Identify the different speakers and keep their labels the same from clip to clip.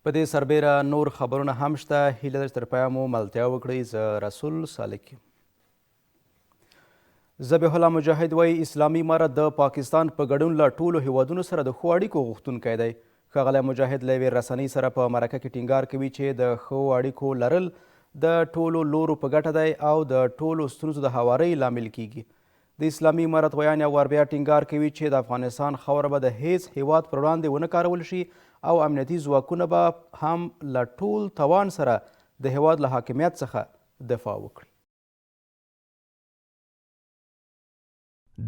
Speaker 1: په دې سربیره نور خبرونه هم شته. هیله ده چې تر پایه مو ملتیا وکړئ. زه رسول سالک یم. ذبیح الله مجاهد وایي اسلامي امارت د پاکستان په ګډون له ټولو هیوادونو سره د ښو اړیکو غوښتونکی دی. ښاغلی مجاهد له یوې رسنۍ سره په مرکه کې ټینګار کوي چې د ښو اړیکو لرل د ټولو لورو په ګټه دی او د ټولو ستونزو د هوارۍ لامل کیږي. د اسلامي امارت ویان یو وار بیا ټینګار کوي چې د افغانستان خاوره به د هیڅ هیواد پر وړاندې ونه کارول شي او امنیتي ځواکونه به هم له ټول توان سره د هیواد له حاکمیت څخه دفاع وکړي.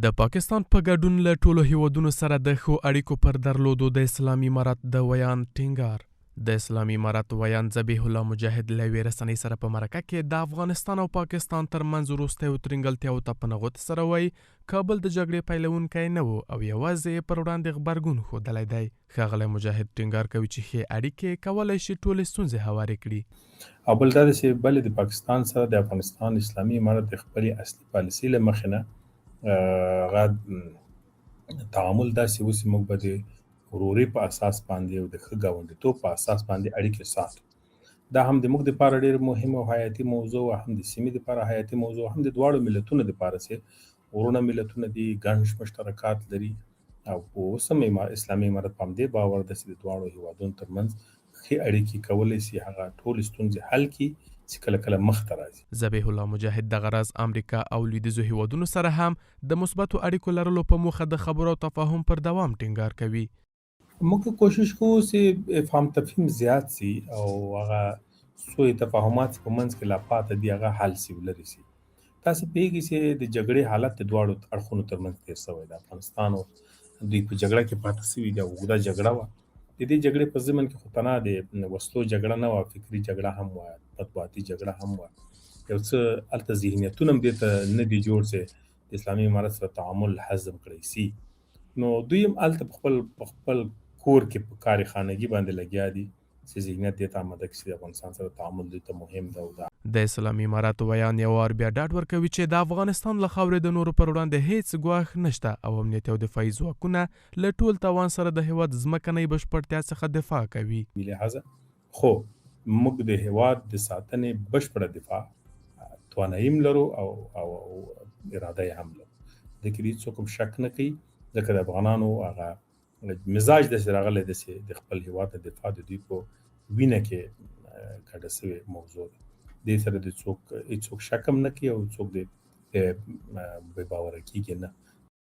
Speaker 2: د پاکستان په ګډون له ټولو هیوادونو سره د ښو اړیکو پر درلودو د اسلامي امارت د ویان ټینګار. د اسلامي امارت ویان ذبیح الله مجاهد له یوې رسنۍ سره په مرکه کې د افغانستان او پاکستان ترمنځ وروستیو ترینګلتیاو ته په نغوت سره وایي کابل د جګړې پیلوونکی نه و او یوازې پر وړاندې غبرګون ښودلی دی. ښاغلی مجاهد ټینګار کوي چې ښې اړیکې کولی شي ټولې ستونزې هوارې کړي.
Speaker 3: او بل دا چې بلې د پاکستان سره د افغانستان اسلامي امارت د خپلې اصلي پالیسۍ له مخې نه هغه تعامل داسې اوسي موږ به د ورورۍ په اساس باندې او د ښه ګاونډیتوب په اساس باندې اړیکې ساتو. دا هم د موږ دپاره ډېر مهم او حیاتي موضوع او هم د سیمې دپاره حیاتي موضوع هم د دواړو ملتونو دپاره چې ورونه ملتونه دي ګڼ مشترکات لري او اوس هم اسلامي امارت په همدې باور ده چې د دواړو هیوادونو ترمنځ ښې اړیکې کولی شي هغه ټولې ستونزې حل کړي چې کله کله مخته راځي.
Speaker 2: ذبیح الله مجاهد دغه راز امریکا او لویدیځو هیوادونو سره هم د مثبتو اړیکو لرلو په موخه د خبرو او تفاهم پر دوام ټینګار کوي.
Speaker 3: موږ کوشش کوو چې افهام تفهیم زیات سي او هغه سوء تفاهمات په منځ کې لا پاته دي هغه حل سي ولري سي. تاسو پوهیږئ چې د جګړې حالت د دواړو اړخونو ترمنځ تېر شوی د افغانستان او دوی په جګړه کې پاتې شوي دي. اوږده جګړه وه. د دې جګړې په ضمن کې خو تنها د وسلو جګړه نه وه، فکري جګړه هم وه، مطبوعاتي جګړه هم وه. یو څه هلته ذهنیتونه هم دې ته نه دي جوړ چې د اسلامي امارت سره تعامل هضم کړی سي. نو دوی هم هلته په خپل کور کې په کاري خانګي باندې لګیا دي چې ذهنیت دې ته آماده کړي چې د افغانستان سره تعامل دوی ته مهم ده. او
Speaker 2: د اسلامي امارت ویان یو وار بیا ډاډ ورکوي چې د افغانستان له خاورې د نورو پر وړاندې هیڅ ګواښ نشته او امنیتي او دفاعي ځواکونه له ټول توان سره د هیواد ځمکنۍ بشپړتیا څخه دفاع کوي.
Speaker 3: لهذا خو موږ د هیواد د ساتنې بشپړه دفاع توانایي لرو او اراده یې هم لرو. د کې هیڅوک هم شک نه کوي ځکه د افغانانو هغه مزاج داسې راغلی دی چې د خپل هیواد د دفاع د دوی په وینه کې ګډه شوې موضوع ده. دې سره د هیڅوک شک هم نه کوي او څوک د بې باوره کېږي نه.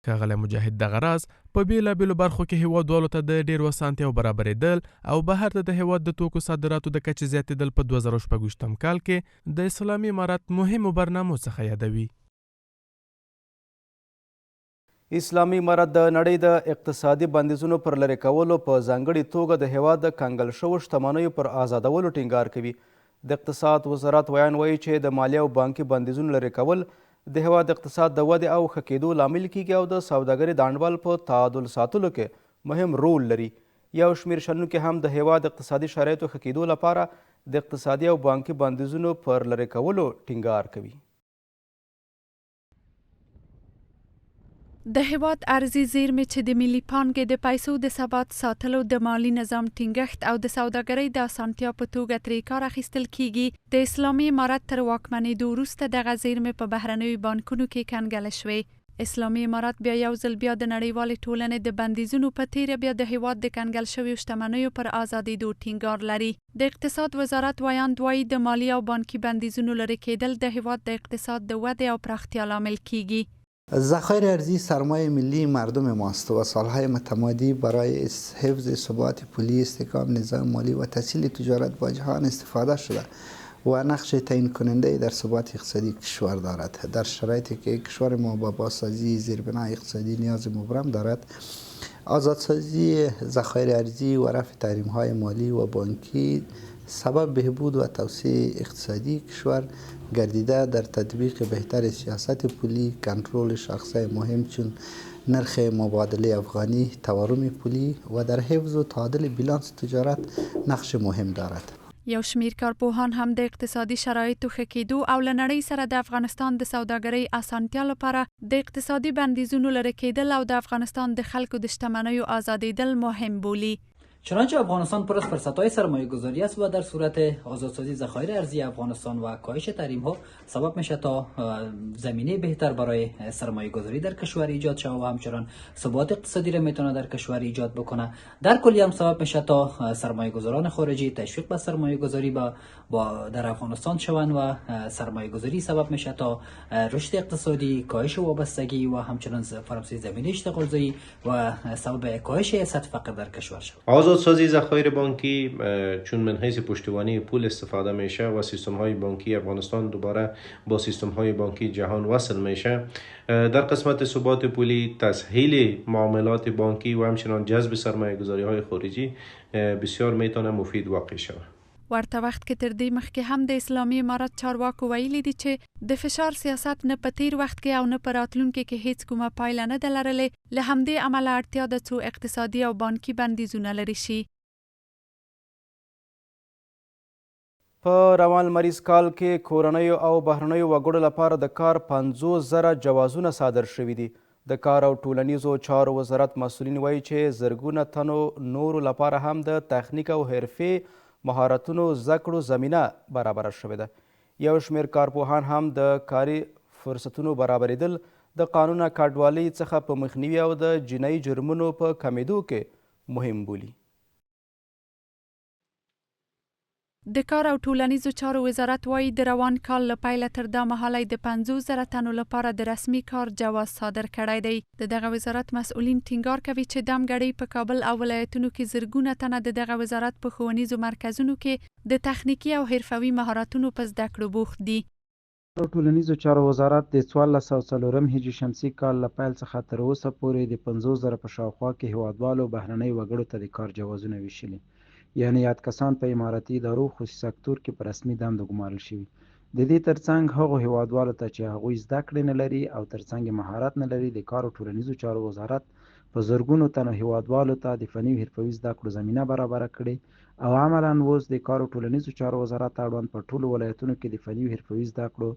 Speaker 2: ښاغلی مجاهد دغه راز په بېلابېلو برخو کې هیوادوالو ته د ډېرو اسانتیاو برابرېدل او بهر ته د هیواد د توکو صادراتو د کچې زیاتېدل په 2026 کال کې د اسلامي امارت مهمو برنامو څخه یادوي.
Speaker 1: اسلامي امارت د نړۍ د اقتصادي بندیزونو پر لرې کولو په ځانګړې توګه د هیواد د کنګل شوو شتمنیو پر آزادولو ټینګار کوي. د اقتصاد وزارت ویان وایي چې د مالیه او بانکي بندیزونو لرې کول د هیواد اقتصاد د ودې او ښه کېدو لامل کیږي او د سوداګرۍ د انډول په تعادل ساتلو کې مهم رول لري. یو شمېر شنونکي هم د هیواد اقتصادي شرایطو ښه کېدو لپاره د اقتصادي او بانکي بندیزونو پر لرې کولو ټینګار کوي.
Speaker 4: د هیواد ارزي زیرمې چې د ملي پانګې د پیسو د ثبات ساتلو، د مالی نظام ټینګښت او د سوداګرۍ د اسانتیا په توګه ترې کار اخیستل کیږي. د اسلامي امارت تر واکمنېدو وروسته دغه زیرمې په بهرنیو بانکونو کې کنګله شوې. اسلامي امارت بیا یو ځل بیا د نړیوالې ټولنې د بندیزونو په تیره بیا د هیواد د کنګل شویو شتمنیو پر آزادېدو ټینګار لري. د اقتصاد وزارت ویاند وایي د مالی او بانکي بندیزونو لرې کېدل د هیواد د اقتصاد د ودې او پراختیا لامل کیږي.
Speaker 5: ذخایر ارزی سرمایه ملی مردم ماست و سالهای متمادی برای حفظ ثبات پولی، استحکام نظام مالی و تسهیل تجارت با جهان استفاده شده و نقش تعیین کننده در ثبات اقتصادی کشور دارد. در شرایطی که کشور ما با بازسازی زیربنای اقتصادی نیاز مبرم دارد، آزادسازی ذخایر ارزی و رفع تحریم‌های مالی و بانکی سبب بهبود و توسعه اقتصادی کشور گردیده. در تطبیق بهتر سیاست پولی، کنترل شاخصهای مهم چون نرخ مبادله افغانی، تورم پولی و در حفظ و تعادل بیلانس تجارت نقش مهم دارد.
Speaker 4: یو شمیر کارپوهان هم د اقتصادي شرایطو ښه کېدو او له نړۍ سره د افغانستان د سوداګرۍ اسانتیا لپاره د اقتصادي بندیزونو لرې کېدل او د افغانستان د خلکو د شتمنیو آزادېدل مهم بولي.
Speaker 6: چنانچه افغانستان پر از فرصت‌های سرمایه‌گذاری است و در صورت آزادسازی ذخایر ارزی افغانستان و کاهش تحریم‌ها سبب میشه تا زمینه بهتر برای سرمایه‌گذاری در کشور ایجاد شود و همچنان ثبات اقتصادی را میتونه در کشور ایجاد بکنه. در کلی هم سبب میشه تا سرمایه‌گذاران خارجی تشویق به سرمایه‌گذاری با در افغانستان شوند و سرمایه‌گذاری سبب میشه تا رشد اقتصادی، کاهش وابستگی و همچنان فراهم‌سازی زمینه اشتغالزایی و سبب کاهش سطح فقر در کشور شود.
Speaker 7: آزادسازی ذخایر بانکی چون من حیث پشتیبانی پول استفاده میشه و سیستم های بانکی افغانستان دوباره با سیستم های بانکی جهان وصل میشه، در قسمت ثبات پولی، تسهیل معاملات بانکی و همچنان جذب سرمایه گذاری های خارجی بسیار میتونه مفید واقع شود.
Speaker 4: ورته وخت کې تر دې مخکې هم د اسلامي امارت چارواکو ویلي دي چې د فشار سیاست نه په تیر وخت کې او نه په راتلونکي کې هیڅ کومه پایله نه ده لرلې، له همدې امله اړتیا ده څو اقتصادي او بانکي بندیزونه لرې شي.
Speaker 1: په روان لمریز کال کې کورنیو او بهرنیو وګړو لپاره د کار 50,000 جوازونه صادر شوي دي. د کار او ټولنیزو چارو وزارت مسؤلین وایي چې زرګونه تنو نورو لپاره هم د تخنیک او حرفې مهارتونو زده کړو زمینه برابره شوې ده. یو شمېر کارپوهان هم د کاري فرصتونو برابرېدل د قانون کډوالۍ څخه په مخنیوي او د جنایي جرمونو په کمیدو کې مهم بولي.
Speaker 4: د کار او ټولنیزو چارو وزارت وایي د روان کال له پیله تر دا مهاله د 50,000 تنو لپاره د رسمي کار جواز صادر کړی دی. د دغه وزارت مسؤلین ټینګار کوي چې دمګړۍ په کابل او ولایتونو کې زرګونه تنه د دغه وزارت په ښوونیزو مرکزونو کې د تخنیکي او حرفوي مهارتونو په زده کړو بوخت دي.
Speaker 8: ټولنیزو چارو وزارت د 1404 هجري شمسي کال له پیل څخه تر اوسه پورې د 50,000 په شاوخوا کې هیوادوالو بهرنۍ وګړو ته د کار جوازونه ویشلي، یعنی یاد کسان په اماراتي ادارو خصوصي سکتور کې په رسمي دندو ګمارل شوي. د دې ترڅنګ هغو هیوادوالو ته چې هغوی زده کړې نه لري او ترڅنګ مهارت نه لري، د کار او ټولنیزو چارو وزارت په زرګونو تنو هیوادوالو ته د فني او حرفوي زده کړو زمینه برابره کړې او عملاً اوس د کار او ټولنیزو چارو وزارت اړوند په ټولو ولایتونو کې د فني او حرفوي زده کړو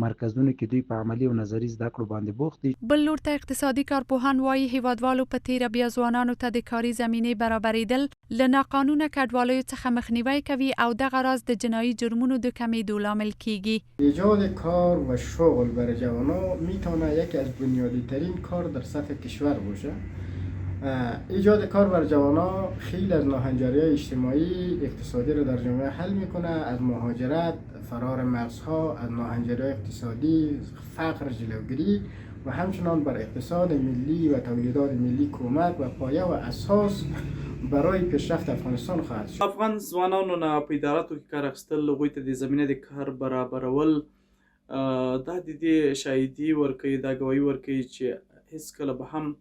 Speaker 8: مرکزونو کې دوی په عملي او نظري زده کړو باندې بوخت دي.
Speaker 4: بل لور ته اقتصادي کارپوهان وایي هیوادوالو په تیره بیا ځوانانو ته د کاري زمینې برابرېدل له ناقانونه کډوالیو څخه مخنیوی کوي او دغه راز د جنایي جرمونو د کمیدو لامل کیږي.
Speaker 9: ایجاد کار و شغل برای جوانان میتونه یکی از بنیادی ترین کار در سطح کشور باشه. ایجاد کار بر جوانان خیلی از ناهنجاری‌های اجتماعی اقتصادی رو در جامعه حل میکنه، از مهاجرت، فرار مرزها، از ناهنجاری‌های اقتصادی، فقر جلوگیری و همچنان بر اقتصاد ملی و تولیدات ملی کمک و پایه و اساس برای پیشرفت افغانستان خواهد شد.
Speaker 10: افغان ځوانانو نه په اداراتو کې کار اخیستل، هغوی ته د زمینه د کار برابرول دا د دې شاهدي ورکوي، دا ګواهي ورکوي چې هیڅکله به هم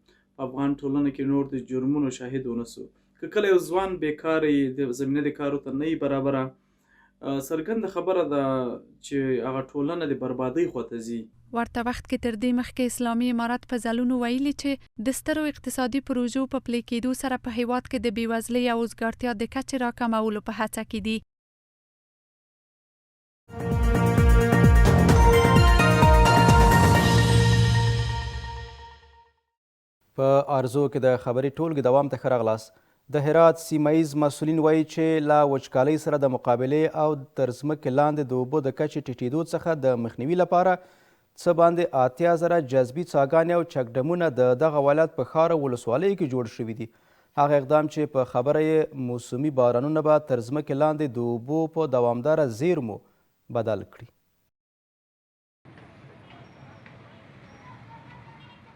Speaker 10: افغان ټولنه کې نور د جرمونو شاهد ونه سو. که کله یو ځوان بیکاري د زمینه د کارو ته نه برابره، څرګنده خبره ده چې هغه ټولنه د بربادۍ خواته ځي.
Speaker 4: ورته وخت کې تر دې مخکې اسلامي امارت په ځلونو ویلي چې د سترو اقتصادي پروژو په پلي کېدو سره په هیواد کې د بېوزلۍ او وزګارتیا د کچې راکمولو په هڅه کې دي.
Speaker 1: په ارزو کې د خبري ټولګې دوام ته ښه راغلاست. د هرات سیمهیز مسؤلین وایي چې له وچکالۍ سره د مقابلې او تر ځمکې لاندې د اوبو د کچې ټیټېدو څخه د مخنیوي لپاره څه باندې 80,000 جذبي څاګانې او چکډمونه د دغه ولایت په ښار او ولسوالیو کې جوړ شوي دي. هغه اقدام چې په خبره یې موسمي بارانونه به تر ځمکې لاندې د اوبو په دوامداره زیرمو بدل کړي.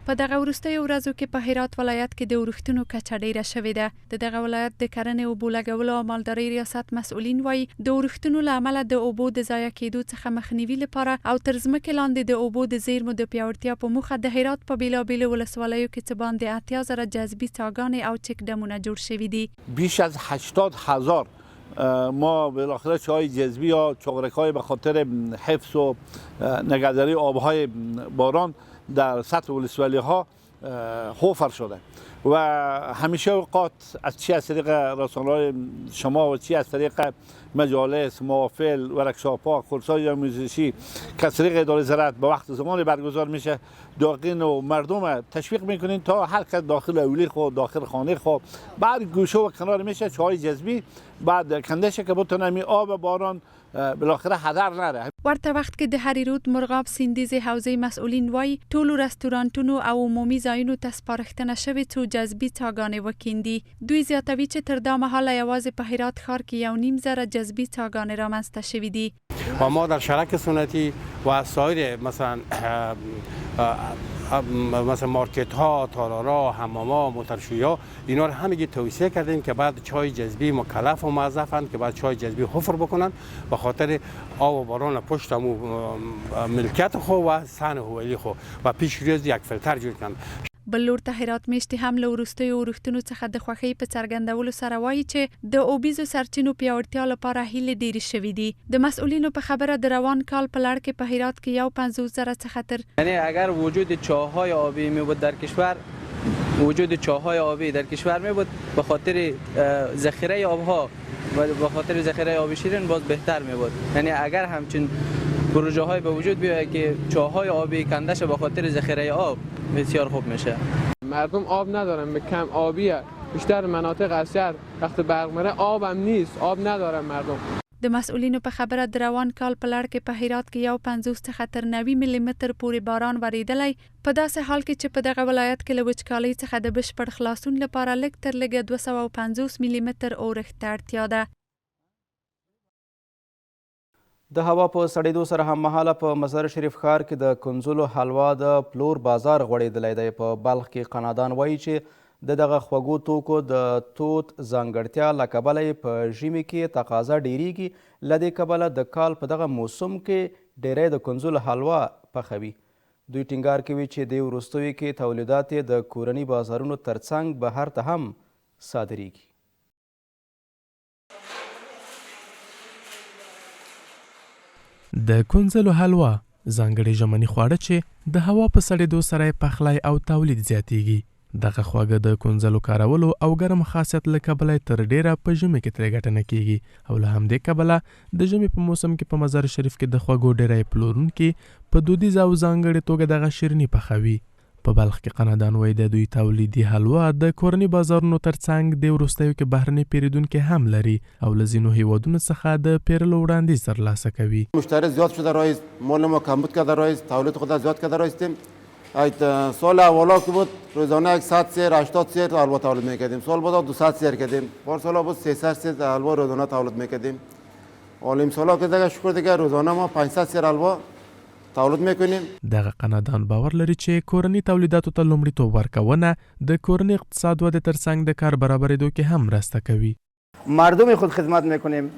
Speaker 4: په دغه وروستیو ورځو کې په هرات ولایت کې د ورښتونو کچه ډیره شوې ده. د دغه ولایت د کرنې اوبو لګولو او مالدارۍ ریاست مسؤلین وایي د ورښتونو له امله د اوبو د ضایع کېدو څخه مخنیوي لپاره او تر ځمکې لاندې د اوبو د زیرمو د پیاوړتیا په موخه د هرات په بیلابیلو ولسوالیو کې څه باندې 80,000 جذبي څاګانې او چکډمونه جوړ شوي دي.
Speaker 11: بیش از 80,000 ما بالاخره چاهای جذبی یا چغرک‌های به خاطر حفظ و نگهداری آبهای باران در سطح ولسوالی ها حفر شده و همیشه اوقات از چی از طریق رسانه‌های شما و چی از طریق مجالس، محافل، ورکشاپ‌ها، کورس‌های آموزشی که از طریق اداره زراعت به وقت زمان برگزار میشه، داغین و مردم تشویق میکنین تا هر کس داخل اولی خود، داخل خانه خود، بعد گوشه و کنار میشه چای جذبی، بعد کندشه که بتونه می آب باران بالاخره هدر نره.
Speaker 4: ورته وخت کې د هری رود مرغاب سیندیزې حوزې مسؤلین وایي ټولو رستورانتونو او عمومي ځایونو ته سپارښتنه شوې څو جذبي څاګانې وکیندي. دوی زیاتوي چې تر دا مهاله یوازې په هرات ښار کې 1.5 جذبي څاګانې رامنځته شوې دي.
Speaker 12: و ما در شرک سنتی و سایر مثلا مارکت ها، تالارا، حماما، موترشویی اینا رو همگی توصیه کردیم که بعد چای جذبی مکلف و موظفند که بعد چای جذبی حفر بکنن به خاطر آب و باران پشت ملکیت خو و سن هویلی خو و پیش روز یک فیلتر جوړ کړي.
Speaker 4: بل لور ته هرات میشتي هم له وروستیو اورښتونو څخه د خوښۍ په څرګندولو سره وایي چې د اوبیزو سرچینو پیاوړتیا لپاره هیلې ډېرې شوې دي. د مسؤلینو په خبره د روان کال په لړ کې په هرات کې 1.50 څخه تر
Speaker 13: یعنی اگر وجود چاه‌های آبی می بود در کشور، وجود چاه‌های آبی در کشور می بود به خاطر ذخیره آبها و به خاطر ذخیره آب شیرین باز بهتر می بود. یعنی اگر همچین پروژه های به وجود بیاید که چاه‌های آبی کنده شه به خاطر ذخیره آب بسیار خوب میشه.
Speaker 14: مردم آب ندارن، به کم آبیه. بیشتر مناطق از شهر وقتی برق میره آب هم نیست، آب ندارن مردم.
Speaker 4: د مسؤلینو په خبره د روان کال په لړ کې په هرات کې 1.50 څخه تر 90 ملي متر پورې باران وریدلی، په داسې حال کې چې په دغه ولایت کې له وچکالۍ څخه د بشپړ خلاصون لپاره لږ تر لږه 250 ملي متر اورښت ته اړتیا ده.
Speaker 1: د هوا په سړېدو سره هم مهاله په مزار شریف ښار کې د کنځلو حلوا د پلور بازار غوړېدلی دی. په بلخ کې قنادان وایي چې د دغه خوږو توکو د توت ځانګړتیا له کبله یې په ژمي کې تقاضا ډیریږي. له دې کبله د کال په دغه موسم کې ډیری د کنځلو حلوا پخوي. دوی ټینګار کوي چې دې وروستیو کې تولیدات یې د کورني بازارونو ترڅنګ بهر ته هم صادریږي.
Speaker 2: د کنځلو حلوا ځانګړي ژمني خواړه چې د هوا په سړېدو سره یې پخلی او تولید زیاتیږي. دغه خواږه د کنځلو کارولو او ګرم خاصیت له کبله تر ډیره په ژمي کې ترې ګټه نه کیږي او له همدې کبله د ژمي په موسم کې په مزار شریف کې د خوږو ډیری پلورونکي په دودیزه او ځانګړې توګه دغه شیرني پخوي. په بلخ کې قنادان وایي د دوی تولیدي حلوا د کورني بازارونو ترڅنګ د وروستیو کې بهرني پیرودونکي هم لري او له ځینو هیوادونو څخه د پیرلو وړاندیز ترلاسه کوي.
Speaker 15: مشتری زیاد شده رئیس، مال ما کمبود کرده رئیس، تولید خود زیاد کرده رئیسیم. سال اولا که بود روزانه 100 سیر 80 سیر حلوا تولید میکردیم. سال بعد 200 سیر کردیم. پارسال بود 300 سیر حلوا روزانه تولید میکردیم. حالا امسال که دیگه شکر دیگه روزانه ما 500 سیر حلوا تولید میکنیم.
Speaker 2: دغه قنادان باور لري چې کورني تولیداتو ته لومړیتوب ورکونه د کورني اقتصاد ودې ترڅنګ د کار برابرېدو کې هم مرسته کوي.
Speaker 16: مردم خود خدمت میکنیم.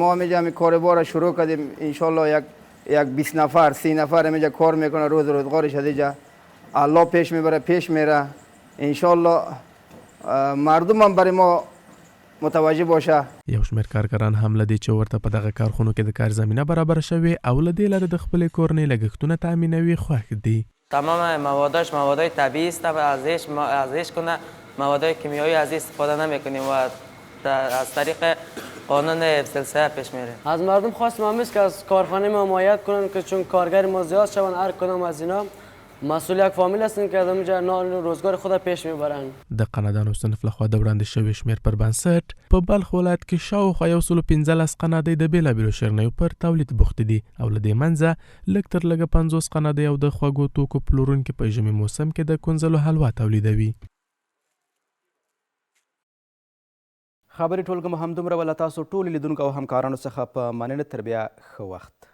Speaker 16: ما میجا می کاروبار شروع کردیم. انشالله یک 20 نفر 30 نفر میجا کار میکنه، روز روزگارش دیجا الله پیش میبره، پیش میره. انشالله مردم هم برای ما متوجه باشه.
Speaker 2: یو شمېر کارګران هم له دې چې ورته په دغه کارخونو کې د کار زمینه برابر شوې او له دې لارې د خپلې کورنۍ لګښتونه تامینوي خوښ دي.
Speaker 17: تمام موادش موادهای طبیعی است و ازش کنه موادهای کیمیایی از استفاده نمیکنیم و از طریق قانون سلسله پیش میره.
Speaker 18: از مردم خواستم همیشه که از کارخانه ما حمایت کنن که چون کارگر ما زیاد شون، هر کدام از اینا مسئول یک فامیل هستن که همینجا نان روزگار خود پیش میبرن.
Speaker 2: د قنادانو صنف لخوا د وړاندې شوي شمېر پر بنسټ په بلخ ولایت کې شاوخوا 115 قنادۍ د بېلابېلو شیرنیو پر تولید بوختې دي او له دې منځه لږ تر لږه 50 قنادۍ او د خوږو توکو پلورونکي په ژمي موسم کې د کنځلو حلوا تولیدوي.
Speaker 1: خبرې ټولګه مو همدومره وله. تاسو ټولو لیدونکو او همکارانو څخه په مننه. تر بیا ښه وخت.